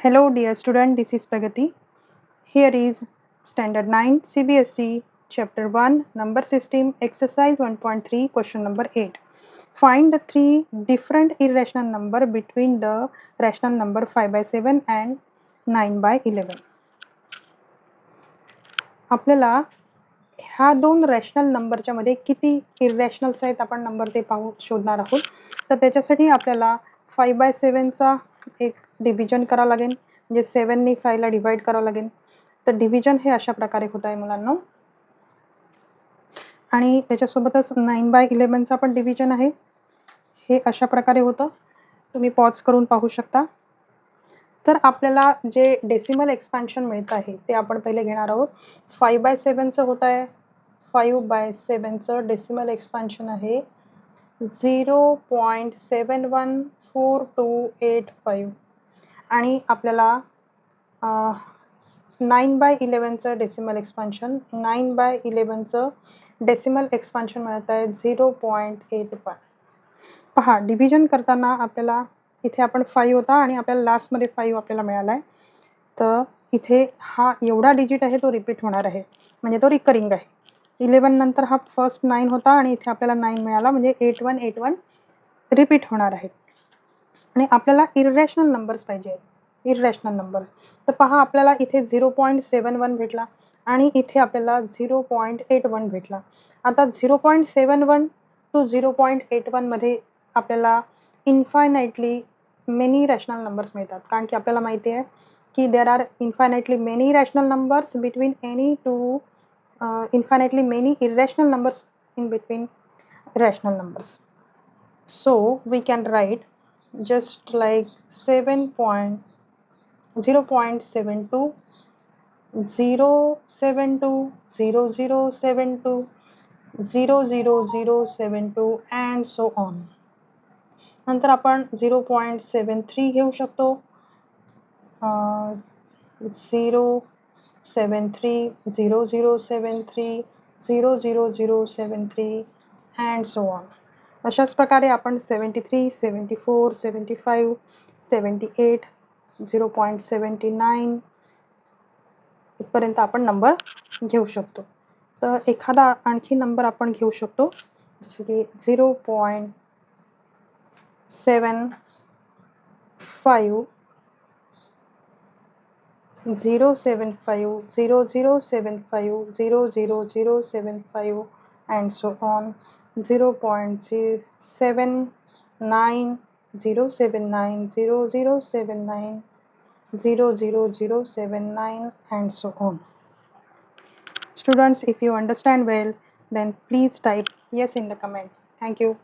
Hello dear student, this is Pragati. Here is Standard 9 CBSE Chapter 1 Number System Exercise 1.3 Question number 8. Find the three different irrational number between the rational number 5 by 7 and 9 by 11. आपल्याला ह्या दोन rational नंबरच्या मध्ये किती इररॅशनल्स आहेत आपण number ते शोधणार आहोत. तर त्याच्यासाठी आपल्याला 5 by 7चा एक डिव्हिजन करावं लागेल, म्हणजे 7नी 5ला डिवाइड करावं लागेल. तर डिव्हिजन हे अशा प्रकारे होत आहे मुलांना, आणि त्याच्यासोबतच 9 by 11चा पण डिव्हिजन आहे. हे अशा प्रकारे होतं, तुम्ही पॉज करून पाहू शकता. तर आपल्याला जे डेसिमल एक्सपान्शन मिळतं आहे ते आपण पहिले घेणार आहोत. 5 by 7चं होत आहे, 5 by 7चं डेसिमल एक्सपान्शन आहे 0.714285, आणि आपल्याला 9 by 11चं डेसिमल एक्सपान्शन 9 by 11चं डेसिमल एक्सपान्शन मिळत आहे 0.81. पहा, डिव्हिजन करताना आपल्याला इथे आपण 5 होता आणि आपल्याला लास्टमध्ये 5 आपल्याला मिळाला आहे. तर इथे हा एवढा डिजिट आहे तो रिपीट होणार आहे, म्हणजे तो रिकरिंग आहे. 11 नंतर हा फर्स्ट 9 होता आणि इथे आपल्याला 9 मिळाला, म्हणजे 8181 रिपीट होणार आहे. आणि आपल्याला इररॅशनल नंबर्स पाहिजे, इररॅशनल नंबर. तर पहा, आपल्याला इथे 0.71 भेटला आणि इथे आपल्याला 0.81 भेटला. आता 0.71 टू 0.81 मध्ये आपल्याला इन्फायनाइटली मेनी रॅशनल नंबर्स मिळतात, कारण की आपल्याला माहिती आहे की there are infinitely many rational numbers between any two infinitely many irrational numbers in between rational numbers. So we can write just like 0.72 072 0072 00072 and so on. नंतर आपण 0.73 घेऊ शकतो, 073 0073 00073 and so on. अशाच प्रकारे आपण 73 74 75 78 0.79 इथपर्यंत आपण नंबर घेऊ शकतो. तर एखादा आणखी नंबर आपण घेऊ शकतो, जसं की 0.75 075 0075 00075 and so on. 0.79 079 0079 00079 and so on. Students, if you understand well, then please type yes in the comment. Thank you.